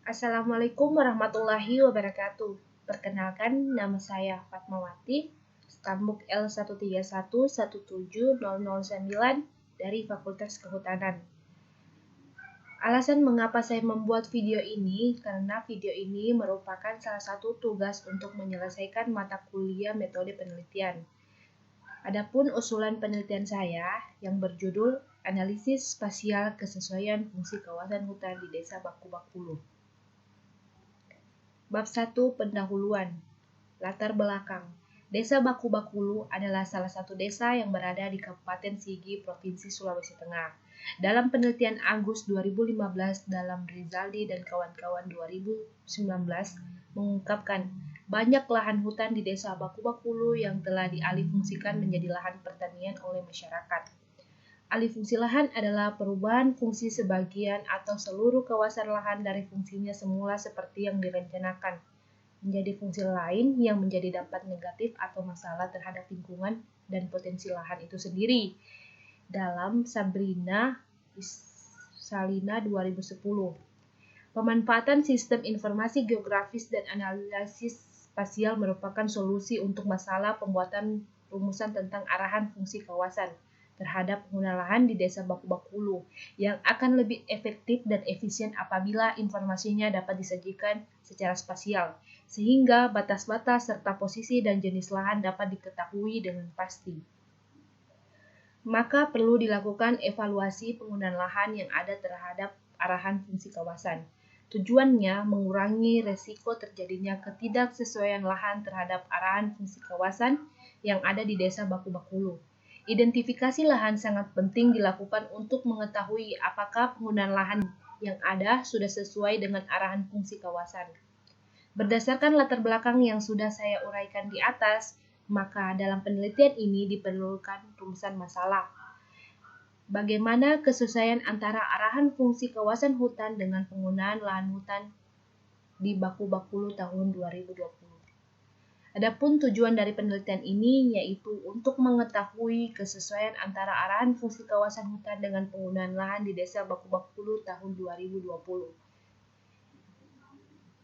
Assalamualaikum warahmatullahi wabarakatuh. Perkenalkan, nama saya Fatmawati, stambuk L13117009 dari Fakultas Kehutanan. Alasan mengapa saya membuat video ini karena video ini merupakan salah satu tugas untuk menyelesaikan mata kuliah metode penelitian. Adapun usulan penelitian saya yang berjudul Analisis Spasial Kesesuaian Fungsi Kawasan Hutan di Desa Baku-Bakulu. Bab 1 Pendahuluan. Latar belakang. Desa Baku-Bakulu adalah salah satu desa yang berada di Kabupaten Sigi, Provinsi Sulawesi Tengah. Dalam penelitian Agus 2015 dalam Rizaldi dan kawan-kawan 2019 mengungkapkan banyak lahan hutan di Desa Baku-Bakulu yang telah dialihfungsikan menjadi lahan pertanian oleh masyarakat. Alih fungsi lahan adalah perubahan fungsi sebagian atau seluruh kawasan lahan dari fungsinya semula seperti yang direncanakan menjadi fungsi lain yang menjadi dampak negatif atau masalah terhadap lingkungan dan potensi lahan itu sendiri. Dalam Sabrina Salina 2010. Pemanfaatan sistem informasi geografis dan analisis spasial merupakan solusi untuk masalah pembuatan rumusan tentang arahan fungsi kawasan terhadap pengguna lahan di Desa Baku-Bakulu yang akan lebih efektif dan efisien apabila informasinya dapat disajikan secara spasial, sehingga batas-batas serta posisi dan jenis lahan dapat diketahui dengan pasti. Maka perlu dilakukan evaluasi penggunaan lahan yang ada terhadap arahan fungsi kawasan. Tujuannya mengurangi resiko terjadinya ketidaksesuaian lahan terhadap arahan fungsi kawasan yang ada di Desa Baku-Bakulu. Identifikasi lahan sangat penting dilakukan untuk mengetahui apakah penggunaan lahan yang ada sudah sesuai dengan arahan fungsi kawasan. Berdasarkan latar belakang yang sudah saya uraikan di atas, maka dalam penelitian ini diperlukan rumusan masalah. Bagaimana kesesuaian antara arahan fungsi kawasan hutan dengan penggunaan lahan hutan di Baku-Bakulu tahun 2020. Adapun tujuan dari penelitian ini yaitu untuk mengetahui kesesuaian antara arahan fungsi kawasan hutan dengan penggunaan lahan di Desa Baku-Bakulu tahun 2020.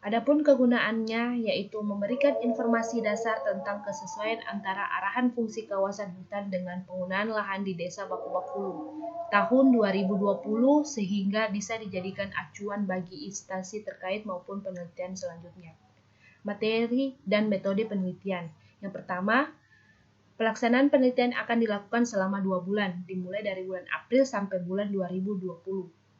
Adapun kegunaannya yaitu memberikan informasi dasar tentang kesesuaian antara arahan fungsi kawasan hutan dengan penggunaan lahan di Desa Baku-Bakulu tahun 2020 sehingga bisa dijadikan acuan bagi instansi terkait maupun penelitian selanjutnya. Materi dan metode penelitian. Yang pertama, pelaksanaan penelitian akan dilakukan selama 2 bulan, dimulai dari bulan April sampai bulan 2020.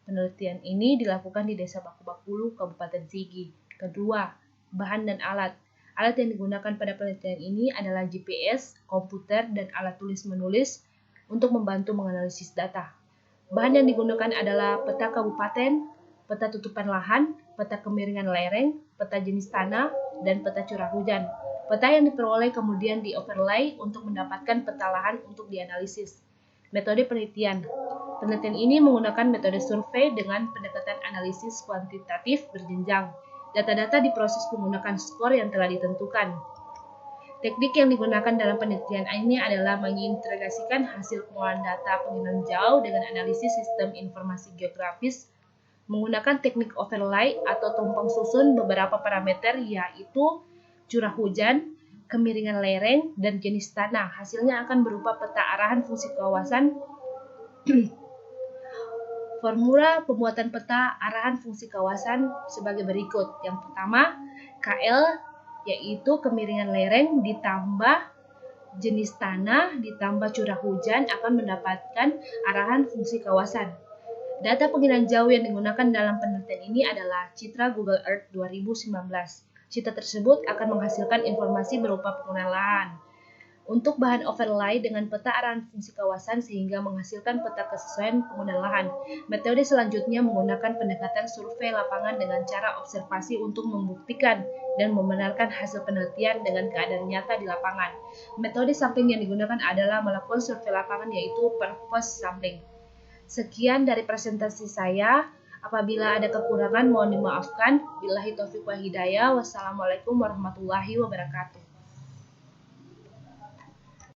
Penelitian ini dilakukan di Desa Baku-Bakulu, Kabupaten Sigi. Kedua, bahan dan alat. Alat yang digunakan pada penelitian ini adalah GPS, komputer, dan alat tulis-menulis untuk membantu menganalisis data. Bahan yang digunakan adalah peta kabupaten, peta tutupan lahan, peta kemiringan lereng, peta jenis tanah, dan peta curah hujan. Peta yang diperoleh kemudian di-overlay untuk mendapatkan peta lahan untuk dianalisis. Metode penelitian. Penelitian ini menggunakan metode survei dengan pendekatan analisis kuantitatif berjenjang. Data-data diproses menggunakan skor yang telah ditentukan. Teknik yang digunakan dalam penelitian ini adalah mengintegrasikan hasil pengolahan data pengiriman jauh dengan analisis sistem informasi geografis menggunakan teknik overlay atau tumpang susun beberapa parameter yaitu curah hujan, kemiringan lereng, dan jenis tanah. Hasilnya akan berupa peta arahan fungsi kawasan. Formula pembuatan peta arahan fungsi kawasan sebagai berikut. Yang pertama, KL yaitu kemiringan lereng ditambah jenis tanah ditambah curah hujan akan mendapatkan arahan fungsi kawasan. Data pengiriman jauh yang digunakan dalam penelitian ini adalah citra Google Earth 2019. Citra tersebut akan menghasilkan informasi berupa penggunaan lahan. Untuk bahan overlay dengan peta arahan fungsi kawasan sehingga menghasilkan peta kesesuaian penggunaan lahan. Metode selanjutnya menggunakan pendekatan survei lapangan dengan cara observasi untuk membuktikan dan membenarkan hasil penelitian dengan keadaan nyata di lapangan. Metode sampling yang digunakan adalah melakukan survei lapangan yaitu purpose sampling. Sekian dari presentasi saya. Apabila ada kekurangan mohon dimaafkan. Billahi taufiq wal hidayah. Wassalamualaikum warahmatullahi wabarakatuh.